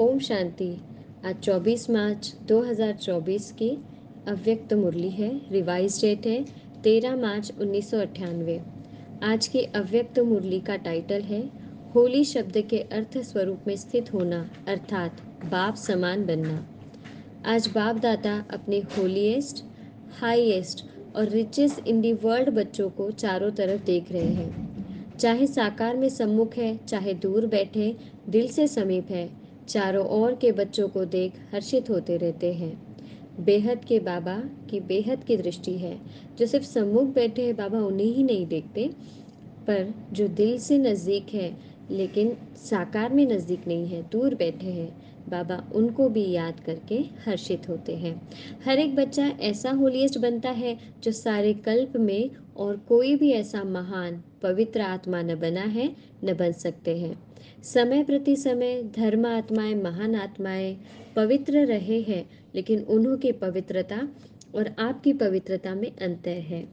ओम शांति। आज 24 मार्च 2024 की अव्यक्त मुरली है। रिवाइज डेट है 13 मार्च 1998। आज की अव्यक्त मुरली का टाइटल है होली शब्द के अर्थ स्वरूप में स्थित होना अर्थात बाप समान बनना। आज बाप दादा अपने होलीएस्ट, हाईएस्ट और रिचेस्ट इन दी वर्ल्ड बच्चों को चारों तरफ देख रहे हैं। चाहे साकार में सम्मुख है, चाहे दूर बैठे दिल से समीप है, चारों ओर के बच्चों को देख हर्षित होते रहते हैं। बेहद के बाबा की बेहद की दृष्टि है। जो सिर्फ सम्मुख बैठे हैं, बाबा उन्हें ही नहीं देखते, पर जो दिल से नज़दीक है लेकिन साकार में नज़दीक नहीं है, दूर बैठे हैं, बाबा उनको भी याद करके हर्षित होते हैं। हर एक बच्चा ऐसा होलीएस्ट बनता है जो सारे कल्प में और कोई भी ऐसा महान पवित्र आत्मा न बना है, न बन सकते हैं। समय प्रति समय धर्म आत्माएं, महान आत्माएं पवित्र रहे हैं, लेकिन उन्हों की पवित्रता और आपकी पवित्रता में अंतर है।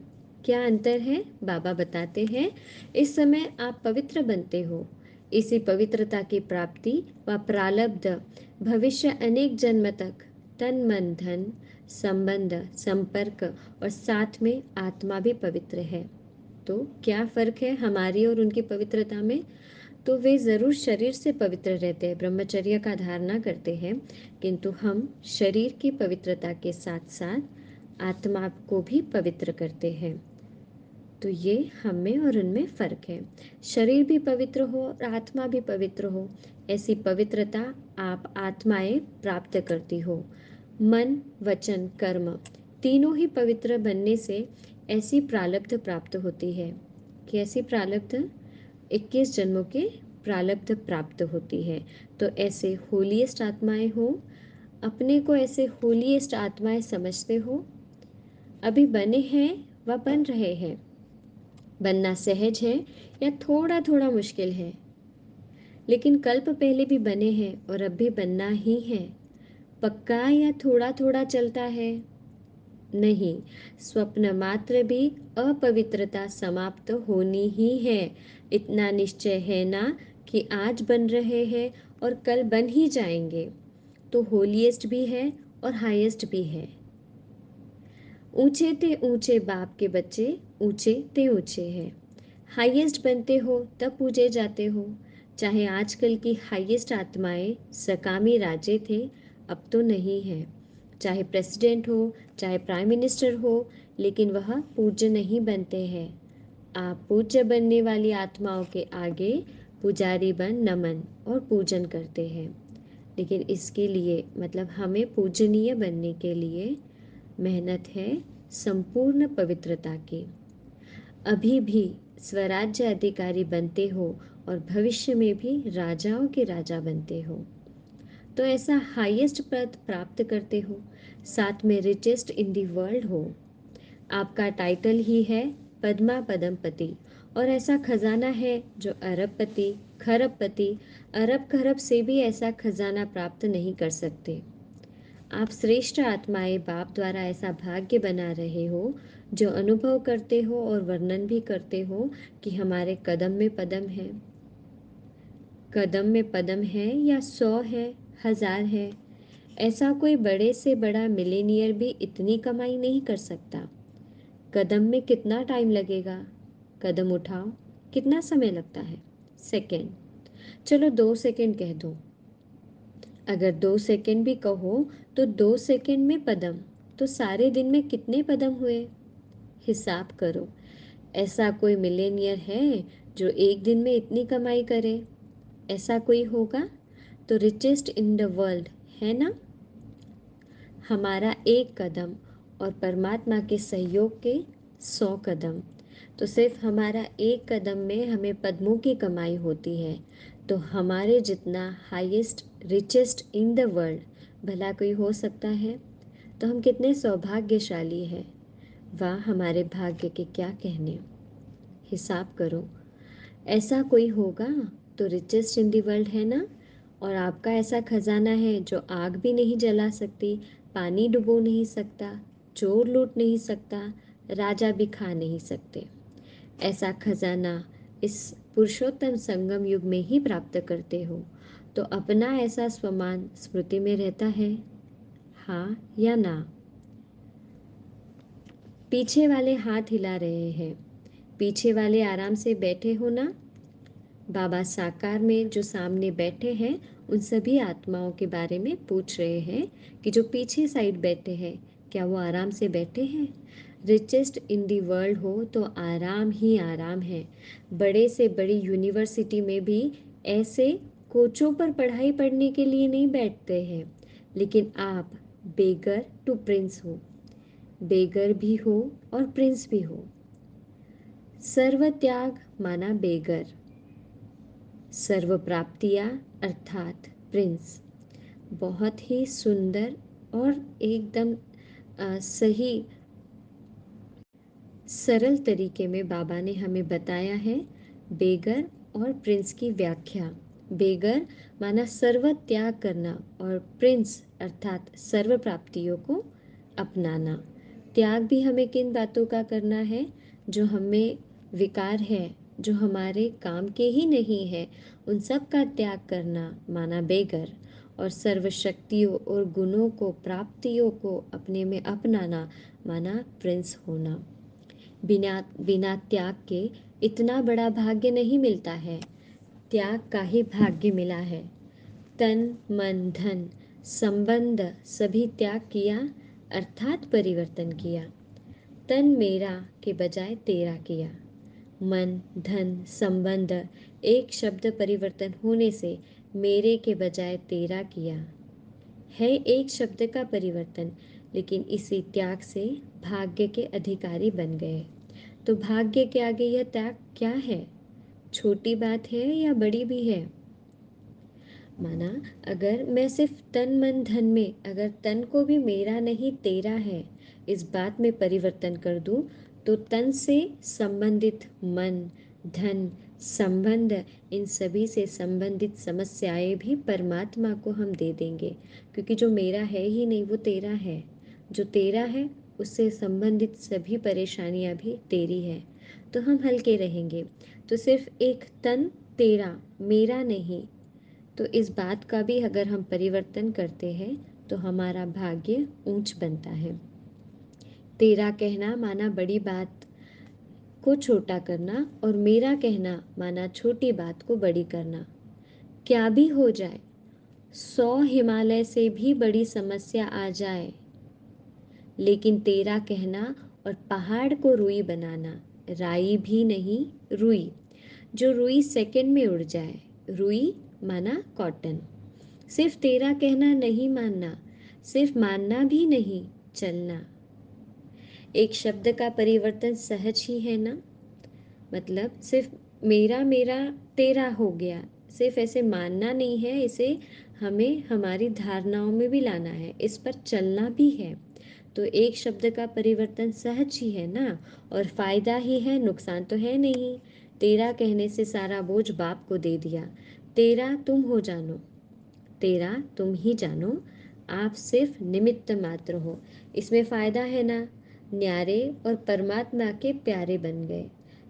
क्या अंतर है? बाबा बताते हैं, इस समय आप पवित्र बनते हो। इसी पवित्रता की प्राप्ति व प्रारब्ध भविष्य अनेक जन्म तक तन मन धन संबंध संपर्क और साथ में आत्मा भी पवित्र है। तो क्या फर्क है हमारी और उनकी पवित्रता में? तो वे ज़रूर शरीर से पवित्र रहते हैं, ब्रह्मचर्य का धारणा करते हैं, किंतु हम शरीर की पवित्रता के साथ साथ आत्मा को भी पवित्र करते हैं। तो ये हम में और उनमें फ़र्क है। शरीर भी पवित्र हो और आत्मा भी पवित्र हो, ऐसी पवित्रता आप आत्माएं प्राप्त करती हो। मन वचन कर्म तीनों ही पवित्र बनने से ऐसी प्रारब्ध प्राप्त होती है। कैसी प्रारब्ध? 21 जन्मों के प्रारब्ध प्राप्त होती है। तो ऐसे होलीएस्ट आत्माएं हो, अपने को ऐसे होलीएस्ट आत्माएं समझते हो। अभी बने हैं व बन रहे हैं। बनना सहज है या थोड़ा थोड़ा मुश्किल है, लेकिन कल्प पहले भी बने हैं और अब भी बनना ही है। पक्का या थोड़ा थोड़ा चलता है? नहीं, स्वप्न मात्र भी अपवित्रता समाप्त होनी ही है। इतना निश्चय है ना कि आज बन रहे हैं और कल बन ही जाएंगे। तो होलीएस्ट भी है और हाईएस्ट भी है। ऊंचे ते ऊंचे बाप के बच्चे ऊंचे ते ऊंचे हैं। हाईएस्ट बनते हो तब पूजे जाते हो। चाहे आजकल की हाईएस्ट आत्माएं सकामी राजे थे, अब तो नहीं है। चाहे प्रेसिडेंट हो, चाहे प्राइम मिनिस्टर हो, लेकिन वह पूज्य नहीं बनते हैं। आप पूज्य बनने वाली आत्माओं के आगे पुजारी बन नमन और पूजन करते हैं। लेकिन इसके लिए मतलब हमें पूजनीय बनने के लिए मेहनत है संपूर्ण पवित्रता की। अभी भी स्वराज्य अधिकारी बनते हो और भविष्य में भी राजाओं के राजा बनते हो। तो ऐसा हाईएस्ट पद प्राप्त करते हो, साथ में रिचेस्ट इन दी वर्ल्ड हो। आपका टाइटल ही है पद्मा पदमपति, और ऐसा खजाना है जो अरबपति खरबपति अरब खरब से भी ऐसा खजाना प्राप्त नहीं कर सकते। आप श्रेष्ठ आत्माएं बाप द्वारा ऐसा भाग्य बना रहे हो जो अनुभव करते हो और वर्णन भी करते हो कि हमारे कदम में पदम है। कदम में पदम है या 100 है, 1000 है। ऐसा कोई बड़े से बड़ा मिलेनियर भी इतनी कमाई नहीं कर सकता। कदम में कितना टाइम लगेगा? कदम उठाओ, कितना समय लगता है? सेकंड। चलो 2 सेकंड कह दो। अगर 2 सेकंड भी कहो तो 2 सेकंड में पदम, तो सारे दिन में कितने पदम हुए? हिसाब करो। ऐसा कोई मिलेनियर है जो एक दिन में इतनी कमाई करे? ऐसा कोई होगा? तो रिचेस्ट इन द वर्ल्ड है ना। हमारा एक कदम और परमात्मा के सहयोग के 100 कदम, तो सिर्फ हमारा एक कदम में हमें पद्मों की कमाई होती है। तो हमारे जितना highest richest in the world भला कोई हो सकता है? तो हम कितने सौभाग्यशाली हैं। वाह, हमारे भाग्य के क्या कहने। हिसाब करो। ऐसा कोई होगा तो रिचेस्ट इन दी वर्ल्ड है ना। और आपका ऐसा खजाना है जो आग भी नहीं जला सकती, पानी डुबो नहीं सकता, चोर लूट नहीं सकता, राजा भी खा नहीं सकते। ऐसा खजाना इस पुरुषोत्तम संगम युग में ही प्राप्त करते हो। तो अपना ऐसा स्वमान स्मृति में रहता है, हाँ या ना? पीछे वाले हाथ हिला रहे हैं, पीछे वाले आराम से बैठे हो ना? बाबा साकार में जो सामने बैठे हैं उन सभी आत्माओं के बारे में पूछ रहे हैं कि जो पीछे साइड बैठे हैं क्या वो आराम से बैठे हैं? रिचेस्ट इन दी वर्ल्ड हो तो आराम ही आराम है। बड़े से बड़ी यूनिवर्सिटी में भी ऐसे कोचों पर पढ़ाई पढ़ने के लिए नहीं बैठते हैं, लेकिन आप बेगर टू प्रिंस हो, बेगर भी हो और प्रिंस भी हो। सर्व त्याग माना बेगर, सर्व प्राप्तियाँ अर्थात प्रिंस। बहुत ही सुंदर और एकदम सही सरल तरीके में बाबा ने हमें बताया है बेगर और प्रिंस की व्याख्या। बेगर माना सर्व त्याग करना और प्रिंस अर्थात सर्व प्राप्तियों को अपनाना। त्याग भी हमें किन बातों का करना है? जो हमें विकार है, जो हमारे काम के ही नहीं है, उन सब का त्याग करना माना बेगर, और सर्व शक्तियों और गुणों को, प्राप्तियों को अपने में अपनाना माना प्रिंस होना। बिना बिना त्याग के इतना बड़ा भाग्य नहीं मिलता है, त्याग का ही भाग्य मिला है। तन मन धन संबंध सभी त्याग किया अर्थात परिवर्तन किया। तन मेरा के बजाय तेरा किया, मन धन संबंध एक शब्द परिवर्तन होने से मेरे के बजाय तेरा किया। है एक शब्द का परिवर्तन, लेकिन इसी त्याग से भाग्य के अधिकारी बन गए। तो भाग्य के आगे यह त्याग क्या है? छोटी बात है या बड़ी भी है? माना अगर मैं सिर्फ तन मन धन में, अगर तन को भी मेरा नहीं तेरा है इस बात में परिवर्तन कर दूं, तो तन से संबंधित मन धन संबंध, इन सभी से संबंधित समस्याएं भी परमात्मा को हम दे देंगे, क्योंकि जो मेरा है ही नहीं वो तेरा है। जो तेरा है उससे संबंधित सभी परेशानियां भी तेरी है, तो हम हल्के रहेंगे। तो सिर्फ एक तन तेरा मेरा नहीं, तो इस बात का भी अगर हम परिवर्तन करते हैं तो हमारा भाग्य ऊंच बनता है। तेरा कहना माना बड़ी बात को छोटा करना, और मेरा कहना माना छोटी बात को बड़ी करना। क्या भी हो जाए, 100 हिमालय से भी बड़ी समस्या आ जाए, लेकिन तेरा कहना और पहाड़ को रुई बनाना, राई भी नहीं रुई, जो रुई सेकंड में उड़ जाए। रुई माना कॉटन। सिर्फ तेरा कहना नहीं मानना, सिर्फ मानना भी नहीं, चलना। एक शब्द का परिवर्तन सहज ही है ना? मतलब सिर्फ मेरा मेरा तेरा हो गया, सिर्फ ऐसे मानना नहीं है, इसे हमें हमारी धारणाओं में भी लाना है, इस पर चलना भी है। तो एक शब्द का परिवर्तन सहज ही है ना, और फायदा ही है, नुकसान तो है नहीं। तेरा कहने से सारा बोझ बाप को दे दिया। तेरा तुम हो जानो, तेरा तुम ही जानो, आप सिर्फ निमित्त मात्र हो। इसमें फायदा है ना, न्यारे और परमात्मा के प्यारे बन गए।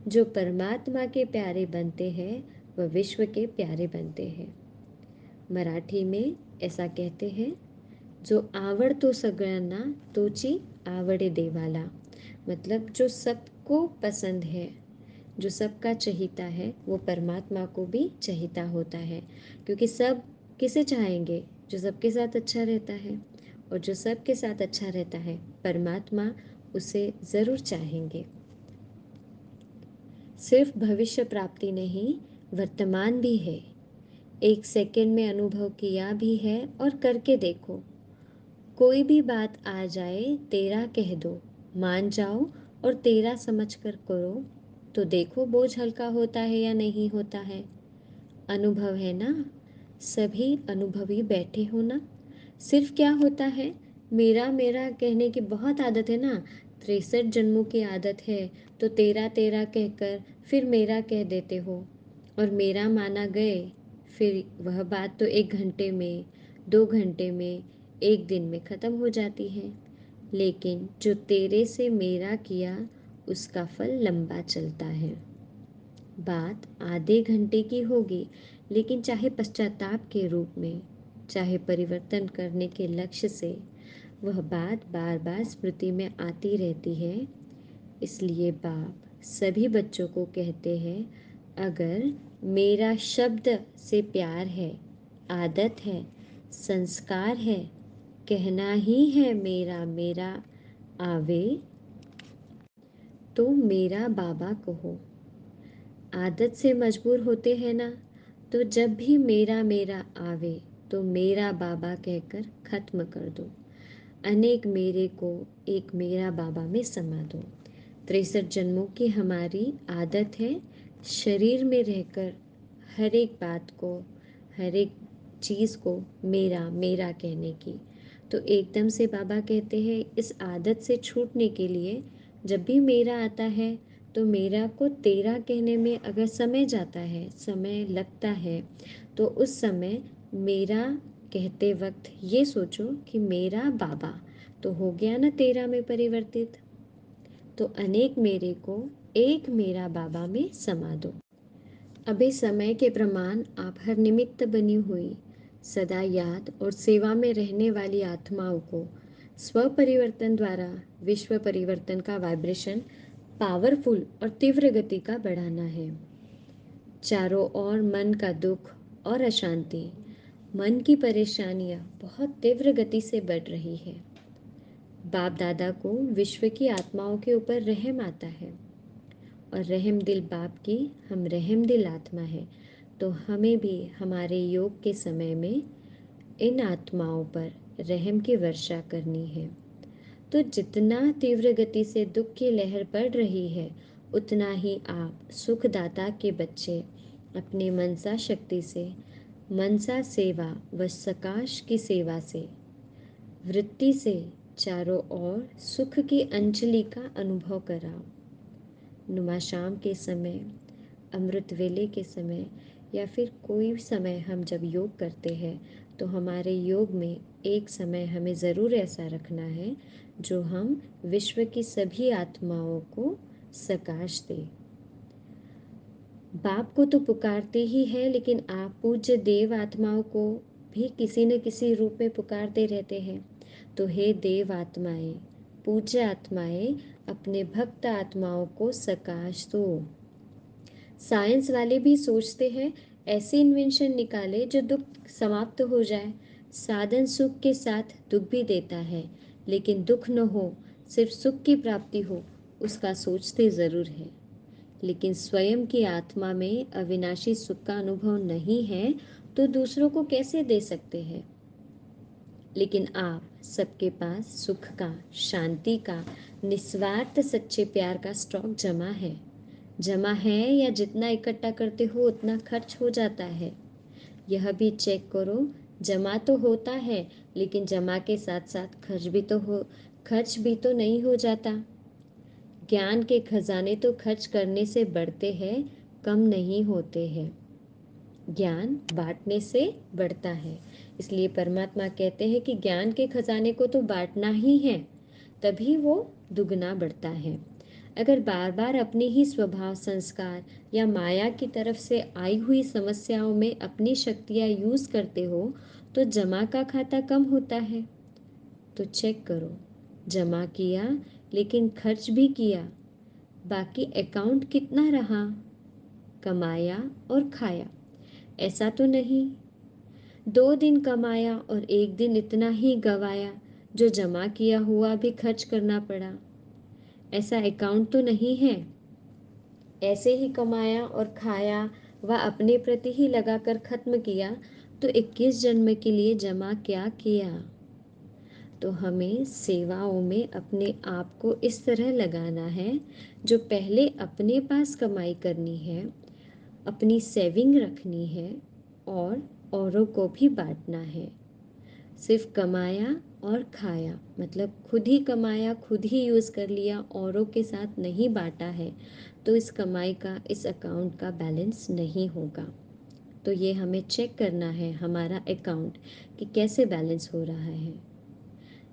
जो परमात्मा के प्यारे बनते हैं वह विश्व के प्यारे बनते हैं। मराठी में ऐसा कहते हैं, जो आवडतो सगळ्यांना तोची आवडे देवाला। मतलब जो सबको पसंद है, जो सबका चहिता है, वो परमात्मा को भी चहिता होता है। क्योंकि सब किसे चाहेंगे? जो सबके साथ अच्छा रहता है, और जो सबके साथ अच्छा रहता है परमात्मा उसे ज़रूर चाहेंगे। सिर्फ भविष्य प्राप्ति नहीं, वर्तमान भी है। एक सेकंड में अनुभव किया भी है और करके देखो। कोई भी बात आ जाए तेरा कह दो, मान जाओ और तेरा समझ कर करो, तो देखो बोझ हल्का होता है या नहीं होता है। अनुभव है ना, सभी अनुभवी बैठे हो ना। सिर्फ क्या होता है, मेरा मेरा कहने की बहुत आदत है ना, 63 जन्मों की आदत है, तो तेरा तेरा कहकर फिर मेरा कह देते हो, और मेरा माना गए, फिर वह बात तो 1 घंटे में, 2 घंटे में, 1 दिन में ख़त्म हो जाती है। लेकिन जो तेरे से मेरा किया उसका फल लंबा चलता है। बात आधे घंटे की होगी, लेकिन चाहे पश्चाताप के रूप में, चाहे परिवर्तन करने के लक्ष्य से, वह बात बार बार स्मृति में आती रहती है। इसलिए बाप सभी बच्चों को कहते हैं, अगर मेरा शब्द से प्यार है, आदत है, संस्कार है, कहना ही है मेरा मेरा आवे, तो मेरा बाबा कहो। आदत से मजबूर होते हैं ना, तो जब भी मेरा मेरा आवे तो मेरा बाबा कहकर खत्म कर दो। अनेक मेरे को एक मेरा बाबा में समा दो। 63 जन्मों की हमारी आदत है शरीर में रहकर हर एक बात को, हर एक चीज़ को मेरा मेरा कहने की। तो एकदम से बाबा कहते हैं, इस आदत से छूटने के लिए जब भी मेरा आता है तो मेरा को तेरा कहने में अगर समय जाता है, समय लगता है, तो उस समय मेरा कहते वक्त ये सोचो कि मेरा बाबा तो हो गया ना तेरा में परिवर्तित। तो अनेक मेरे को एक मेरा बाबा में समा दो। अभी समय के प्रमाण आप हर निमित्त बनी हुई सदा याद और सेवा में रहने वाली आत्माओं को स्व परिवर्तन द्वारा विश्व परिवर्तन का वाइब्रेशन पावरफुल और तीव्र गति का बढ़ाना है। चारों ओर मन का दुख और अशांति, मन की परेशानियां बहुत तीव्र गति से बढ़ रही है। बाप दादा को विश्व की आत्माओं के ऊपर रहम आता है, और रहम दिल बाप की हम रहम दिल आत्मा है, तो हमें भी हमारे योग के समय में इन आत्माओं पर रहम की वर्षा करनी है। तो जितना तीव्र गति से दुख की लहर बढ़ रही है, उतना ही आप सुखदाता के बच्चे अपने मनसा शक्ति से, मनसा सेवा व सकाश की सेवा से, वृत्ति से चारों ओर सुख की अंजलि का अनुभव कराओ। नुमा शाम के समय, अमृत वेले के समय, या फिर कोई समय हम जब योग करते हैं, तो हमारे योग में एक समय हमें ज़रूर ऐसा रखना है जो हम विश्व की सभी आत्माओं को सकाश दे। बाप को तो पुकारते ही है, लेकिन आप पूज्य देव आत्माओं को भी किसी न किसी रूप में पुकारते रहते हैं। तो हे देव आत्माएं, पूज्य आत्माएं, अपने भक्त आत्माओं को सकाश दो। साइंस वाले भी सोचते हैं ऐसी इन्वेंशन निकाले जो दुख समाप्त हो जाए। साधन सुख के साथ दुख भी देता है, लेकिन दुख न हो, सिर्फ सुख की प्राप्ति हो, उसका सोचते ज़रूर है। लेकिन स्वयं की आत्मा में अविनाशी सुख का अनुभव नहीं है, तो दूसरों को कैसे दे सकते हैं। लेकिन आप सबके पास सुख का, शांति का, निस्वार्थ सच्चे प्यार का स्टॉक जमा है, या जितना इकट्ठा करते हो उतना खर्च हो जाता है। यह भी चेक करो, जमा तो होता है, लेकिन जमा के साथ साथ खर्च भी तो नहीं हो जाता। ज्ञान के खजाने तो खर्च करने से बढ़ते हैं, कम नहीं होते हैं। ज्ञान बांटने से बढ़ता है। इसलिए परमात्मा कहते हैं कि ज्ञान के खजाने को तो बांटना ही है, तभी वो दुगना बढ़ता है। अगर बार बार अपने ही स्वभाव, संस्कार या माया की तरफ से आई हुई समस्याओं में अपनी शक्तियाँ यूज़ करते हो, तो जमा का खाता कम होता है। तो चेक करो, जमा किया लेकिन खर्च भी किया, बाकी अकाउंट कितना रहा, कमाया और खाया, ऐसा तो नहीं 2 दिन कमाया और एक दिन इतना ही गवाया जो जमा किया हुआ भी खर्च करना पड़ा। ऐसा अकाउंट तो नहीं है। ऐसे ही कमाया और खाया व अपने प्रति ही लगाकर खत्म किया, तो 21 जन्म के लिए जमा क्या किया। तो हमें सेवाओं में अपने आप को इस तरह लगाना है, जो पहले अपने पास कमाई करनी है, अपनी सेविंग रखनी है, और औरों को भी बांटना है। सिर्फ कमाया और खाया, मतलब खुद ही कमाया, खुद ही यूज़ कर लिया, औरों के साथ नहीं बांटा है, तो इस कमाई का, इस अकाउंट का बैलेंस नहीं होगा। तो ये हमें चेक करना है हमारा अकाउंट कि कैसे बैलेंस हो रहा है।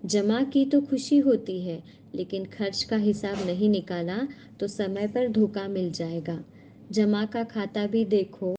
जमा की तो खुशी होती है, लेकिन खर्च का हिसाब नहीं निकाला तो समय पर धोखा मिल जाएगा। जमा का खाता भी देखो